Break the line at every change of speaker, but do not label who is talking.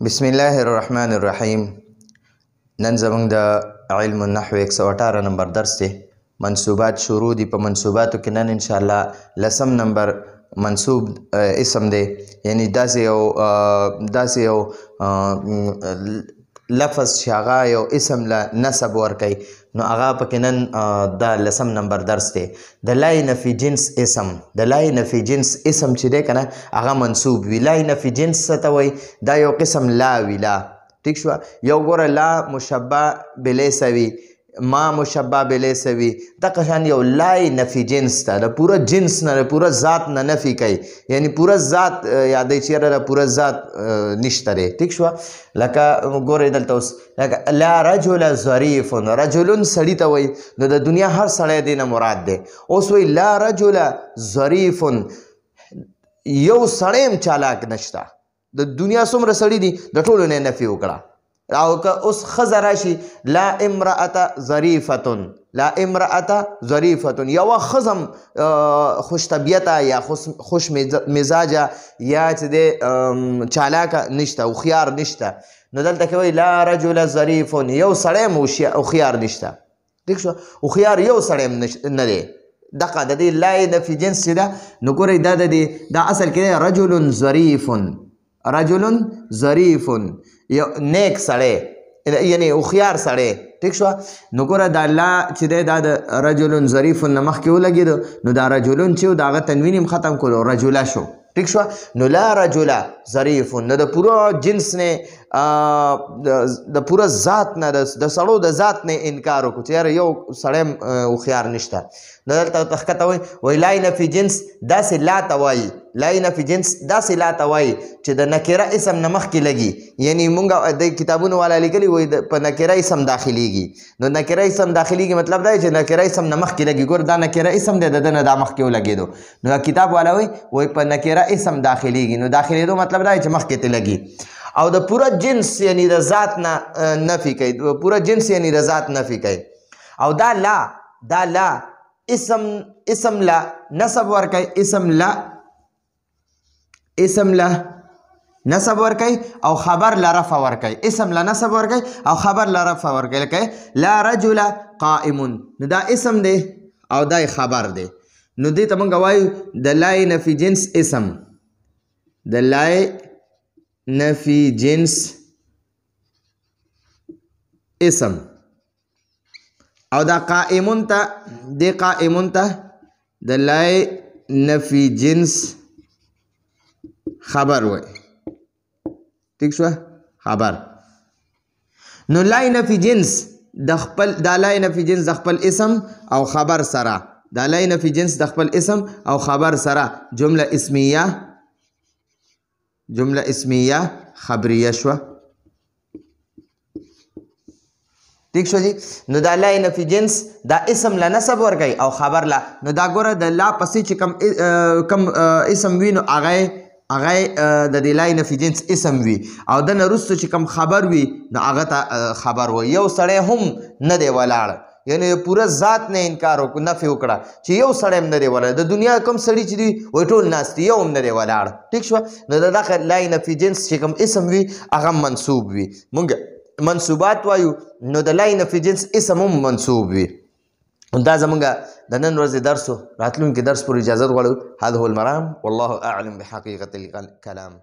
بسم الله الرحمن الرحیم. نن زمونږ د علم النحو 118 نمبر درس دی. منصوبات شروع دي. په منصوباتو کې نن انشاءالله 10 نمبر منصوب اسم دی، یعنی داسې یو لفظ چې هغه یو اسم له نسب ورکوي، نو هغه پکې نن دا 10 نمبر درس دی. د لای نفي جنس اسم، د لای نفي جنس اسم چې دی که نه هغه منصوب وي. لای نفي جنس څه ته وایي؟ دا یو قسم لا وي. لا ټیک شوه. یو ګوره لا مشبه بلیس وي، ما مشبه بلیس وي، دغه شان یو لای نفي جنس ته د پوره جنس نه د پوره ذات نه نفي کوي، یعنی پوره ذات یادوي چې یاره د پوره ذات نشته دی. ټیک شوه. لکه ګورئ دلته اوس لکه لا رجل ظریف، رجلون سړي ته وایي، نو د دنیا هر سړی دی نه مراد دی. اوس وایي لا رجل ظریف، یو سړی هم چالاک نشته. د دنیا څومره سړي دي د ټولو نه نفي وکړه. او که اوس ښځه راشي لا امرأة ظریفة، لا امرأة ظریفة، یوه ښځه خوش طبیعته یا خوش مزاجه یا چې دی چالاکه نشته، هوښیار نشته. نو دلته کې وایي لا رجل ظریف، یو سړی هم هوښیار نشته. ټیک شو. هوښیار یو سړی هم نه دی. دغه د دې لای نفي جنس چې ده، نو ګورئ دا د دې دا اصل کې دی رجل ظریف، رجل ظریف، یو نیک سړی یعنی هوښیار سړی. ټیک شوه. نو ګوره دا لا چې دی دا د رجل ظریف نه مخکې ولګېدو، نو دا رجلون چې و د هغه تنوین هم ختم کړو، رجله شو. ټیک شوه. نو لا رجل ظریف، نو د پوره جنس نه د پوره ذات نه د سړو د ذات نه انکار وکړو چې یاره یو سړی هوښیار نشته. نو دلته تښکته وایي لای نفي جنس داسې لا ته وایي، لای نفي جنس داسې لا ته وایي چې د نکره اسم نه مخکې لګي، یعنی مونږ د کتابونو والا لیکلي وایي په نکره اسم داخلیږي. نو نکره اسم داخلیږي مطلب دا چې نکره اسم نه مخکې لګي. ګور دا نکره اسم دی، د ده نه دا مخکې ولګېدو، نو کتاب والا وایي په نکره اسم داخلیږي. نو داخلېدو مطلب دا چې مخکې ته لګي. او د پوره جنس یعنی د ذات نه نفي کوي، پوره جنس یعنی د ذات نفي کوي. او دا لا اسم لا نسب ورکوي، اسم لا نسب ورکوي او خبر لا رفع ورکوي. اسم لا نسب ورکوي او خبر لا رفع ورکوي. لکه لا رجل قائم، نو دا اسم دی او دا خبر دی. نو دې ته موږ وایو د لای نفي جنس اسم، د لای نفي جنس اسم. او دا قائمون ته د لای نفي جنس خبر وای. ٹھیک شو خبر. نو لای نفي جنس دا لای نفي جنس د خپل اسم او خبر سره، دا لای نفي جنس د خپل اسم او خبر سره جمله اسمیه خبریه شوه. ٹھیک شو جی. نو دا لای نفي جنس دا اسم لا نسب ورکوي او خبر لا. نو دا ګوره د لا پسې چې کم اسم وي نو هغه د دې لای نفي جنس اسم وي، او د نه وروسته چې کم خبر وي نو هغه ته خبر وایي. یو سړی هم نه دی ولاړ، یعنی پوره ذات نه انکار وکړو، نفي وکړه چې یو سړی هم نه دی ولاړ. د دنیا کوم سړي چې دي وایي ټول ناست دي، یو هم نه دی ولاړ. ټیک شوه. نو د دغه لای نفي جنس چې کوم اسم وي هغه منصوب وي. مونږ منصوبات وایو، نو د لای نفي جنس اسم هم منصوب وي. دا زمونږ د نن ورځې درس و. راتلونکي درس پورې اجازت غواړو. هذا هو المرام والله اعلم بحقیقة الکلام.